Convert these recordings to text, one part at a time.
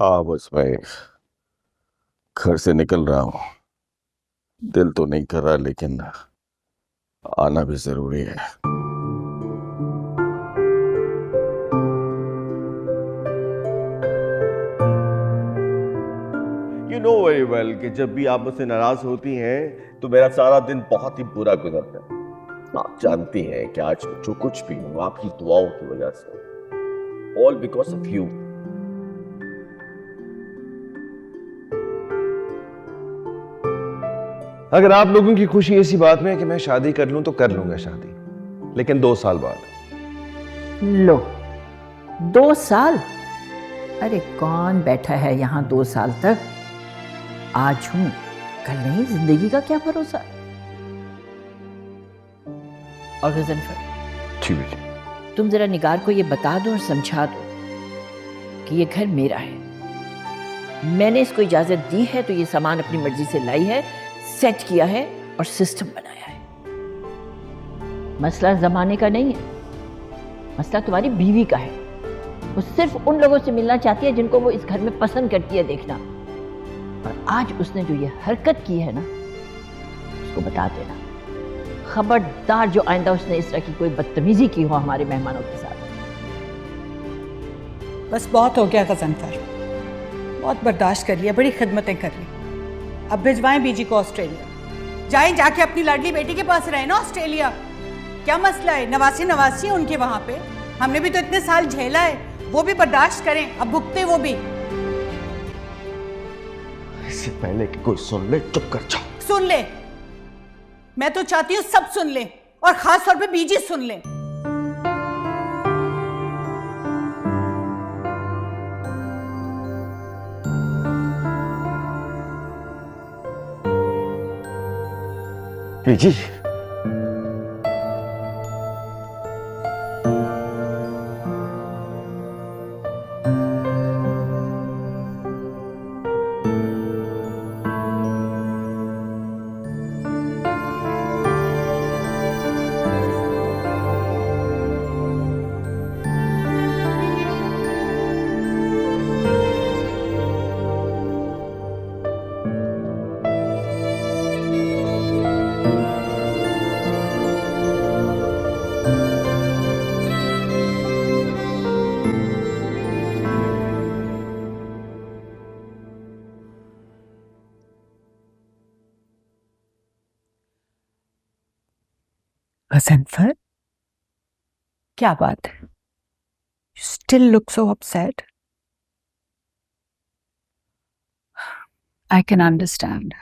हाँ बस मैं घर से निकल रहा हूँ। दिल तो नहीं कर रहा लेकिन आना भी जरूरी है। यू नो वेरी वेल कि जब भी आप मुझसे नाराज होती हैं तो मेरा सारा दिन बहुत ही बुरा गुजरता है। आप जानती हैं कि आज जो कुछ भी हूँ आपकी दुआओं की वजह से। All because of you. अगर आप लोगों की खुशी इसी बात में है कि मैं शादी कर लूं तो कर लूंगा शादी, लेकिन 2 साल बाद। लो, 2 साल? अरे कौन बैठा है यहाँ 2 साल तक? आज हूं कल नहीं, जिंदगी का क्या भरोसा। और गजनफर, जी बेटी। तुम जरा निगार को ये बता दो और समझा दो कि ये घर मेरा है, मैंने इसको इजाजत दी है तो ये सामान अपनी मर्जी से लाई है, सेट किया है और सिस्टम बनाया है। मसला जमाने का नहीं है, मसला तुम्हारी बीवी का है। वो सिर्फ उन लोगों से मिलना चाहती है जिनको वो इस घर में पसंद करती है देखना। और आज उसने जो ये हरकत की है ना, उसको बता देना, खबरदार जो आइंदा उसने इस तरह की कोई बदतमीजी की हो हमारे मेहमानों के साथ। बस बहुत हो गया गजनफर, बहुत बर्दाश्त कर लिया, बड़ी खिदमतें कर ली। अब भिजवाएं बीजी को ऑस्ट्रेलिया। जाएं, जाके अपनी लाडली बेटी के पास रहे ना ऑस्ट्रेलिया। क्या मसला है? नवासी नवासी उनके वहां पे। हमने भी तो इतने साल झेला है, वो भी बर्दाश्त करें, अब भुगते वो भी। इससे पहले कि कोई सुन ले चुप कर जाओ। सुन ले, मैं तो चाहती हूँ सब सुन ले, और खास तौर पे बीजी सुन ले। बीजी, गजनफर, क्या बात है? You still look so upset. I can understand.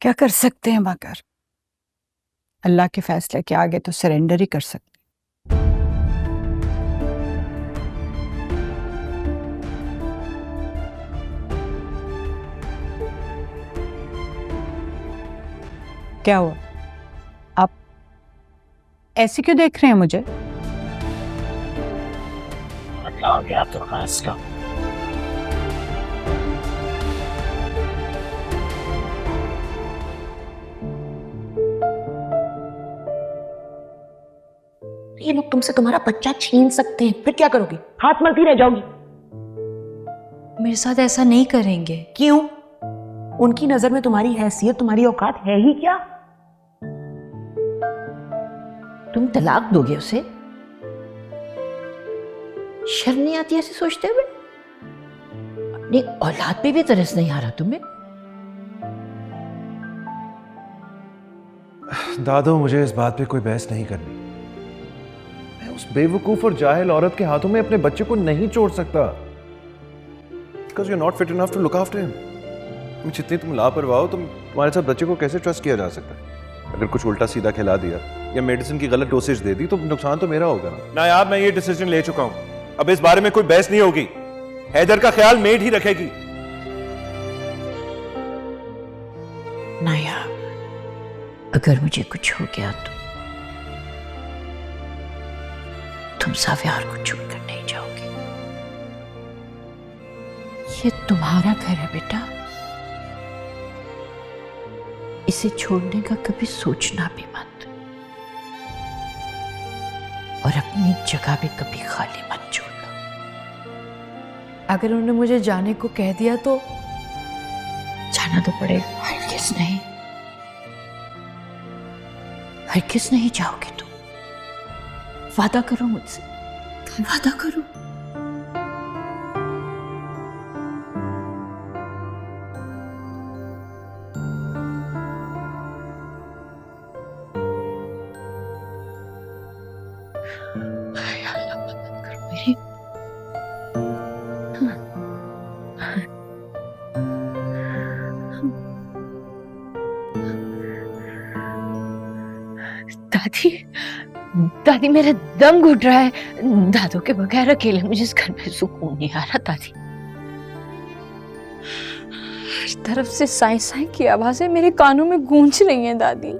क्या कर सकते हैं मगर अल्लाह के फैसले के आगे तो सरेंडर ही कर सकते। क्या हुआ? आप ऐसे क्यों देख रहे हैं मुझे? आ गया तो खास का। ये लोग तुमसे तुम्हारा बच्चा छीन सकते हैं, फिर क्या करोगी? हाथ मलती रह जाओगी। मेरे साथ ऐसा नहीं करेंगे। क्यों? उनकी नजर में तुम्हारी हैसियत, तुम्हारी औकात है ही क्या? तुम तलाक दोगे उसे? शर्म नहीं आती ऐसे सोचते हुए? अपनी औलाद पे भी तरस नहीं आ रहा तुम्हें? दादो, मुझे इस बात पे कोई बहस नहीं करनी। मैं उस बेवकूफ और जाहिल औरत के हाथों में अपने बच्चे को नहीं छोड़ सकता। Because you're not fit enough to look after him. जितनी तुम लापरवाह हो, तुम्हारे साथ बच्चे को कैसे ट्रस्ट किया जा सकता है? अगर कुछ उल्टा सीधा खिला दिया या मेडिसिन की गलत डोसेज दे दी तो नुकसान तो मेरा होगा ना यार। मैं ये डिसीजन ले चुका हूं, अब इस बारे में कोई बहस नहीं होगी। हैदर का ख्याल मेड ही रखेगी। नाया, अगर मुझे कुछ हो गया तो तुम साफियार को छोड़कर नहीं जाओगी। ये तुम्हारा घर है बेटा, इसे छोड़ने का कभी सोचना भी मत, और अपनी जगह भी कभी खाली मत छोड़ना। अगर उन्होंने मुझे जाने को कह दिया तो जाना तो पड़ेगा। हरगिज़ नहीं जाओगे तुम। वादा करो मुझसे, वादा करो। मेरी दादी, दादी मेरा दम घुट रहा है। दादू के बगैर अकेले मुझे इस घर में सुकून नहीं आ रहा दादी। हर तरफ से साई साई की आवाजें मेरे कानों में गूंज रही हैं दादी।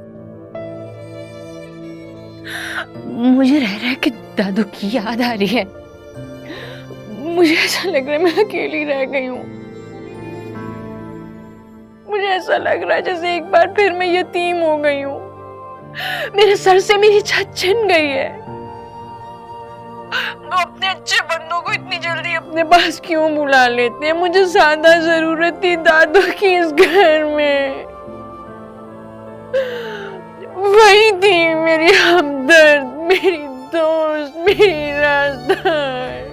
मुझे रह रह के दादू की याद आ रही है। मुझे ऐसा लग रहा है मैं अकेली रह गई हूँ। मुझे ऐसा लग रहा है जैसे एक बार फिर मैं यतीम हो गई हूँ। मेरे सर से मेरी छत छिन गई है। वो अपने अच्छे बंदों को इतनी जल्दी अपने पास क्यों बुला लेते हैं? मुझे ज्यादा जरूरत थी दादू की इस घर में। वही थी मेरी हमदर्द, मेरी दोस्त, मेरी राजदार।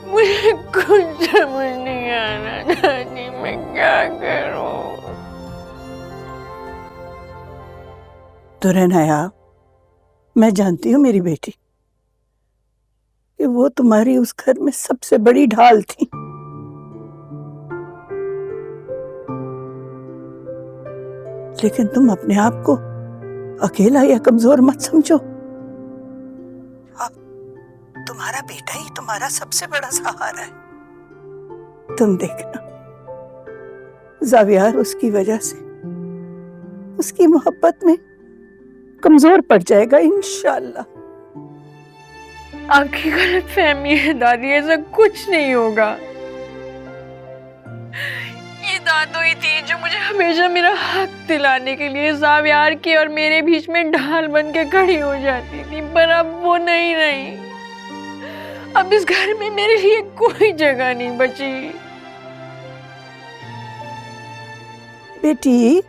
मुझे कुछ समझ नहीं आ रहा दादी, मैं क्या करूं? तो रहना, मैं जानती हूँ मेरी बेटी कि वो तुम्हारी उस घर में सबसे बड़ी ढाल थी। लेकिन तुम अपने आप को अकेला या कमजोर मत समझो। अब तुम्हारा बेटा ही तुम्हारा सबसे बड़ा सहारा है। तुम देखना, ज़ावियार उसकी वजह से, उसकी मोहब्बत में कमजोर पड़ जाएगा इंशाअल्लाह। आपकी गलत फहमी है दादी, ऐसा कुछ नहीं होगा। ये दादू ही थी जो मुझे हमेशा मेरा हक दिलाने के लिए ज़ावियार की और मेरे बीच में ढाल बन के खड़ी हो जाती थी, पर अब वो नहीं रही। अब इस घर में मेरे लिए कोई जगह नहीं बची। बेटी,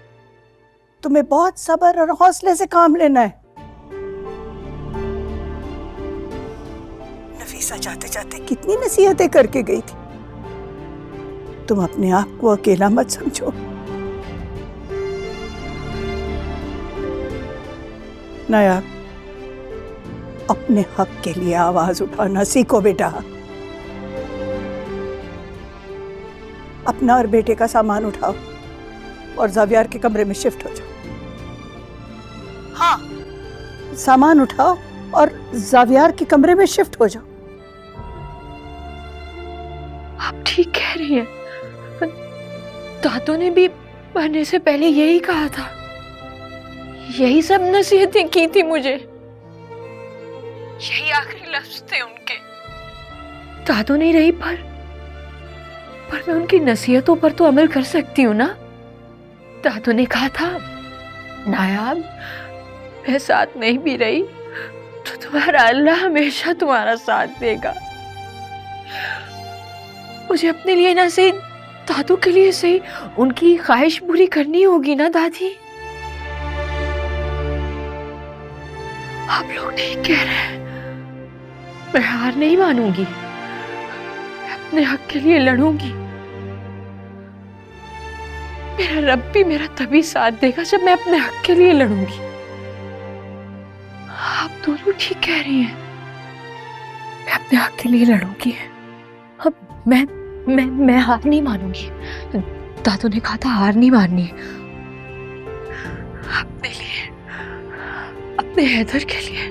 तुम्हें बहुत सब्र और हौसले से काम लेना है। नफीसा जाते जाते कितनी नसीहतें करके गई थी। तुम अपने आप को अकेला मत समझो। नायाब, अपने हक के लिए आवाज उठाना सीखो बेटा। अपना और बेटे का सामान उठाओ और ज़ावियार के कमरे में शिफ्ट हो जाओ। हाँ, सामान उठाओ और ज़ावियार के कमरे में शिफ्ट हो जाओ। आप ठीक कह रही हैं। दादू ने भी मरने से पहले यही कहा था, यही सब नसीहतें की थी मुझे, यही आखिरी लफ्ज थे उनके। दादू नहीं रही पर मैं उनकी नसीहतों पर तो अमल कर सकती हूँ ना। दादू ने कहा था, नायाब मैं साथ नहीं भी रही तो तुम्हारा अल्लाह हमेशा तुम्हारा साथ देगा। मुझे अपने लिए ना सही, दादू के लिए सही, उनकी ख्वाहिश पूरी करनी होगी ना दादी। आप लोग ठीक कह रहे हैं, मैं हार नहीं मानूंगी, मैं अपने हक के लिए लड़ूंगी। मेरा रब भी मेरा तभी साथ देगा जब मैं अपने हक के लिए लड़ूंगी। आप दोनों ठीक कह रही हैं, मैं अपने हक के लिए लड़ूंगी। अब मैं हार नहीं मानूंगी। दादू ने कहा था हार नहीं माननी। अपने लिए, अपने हैदर के लिए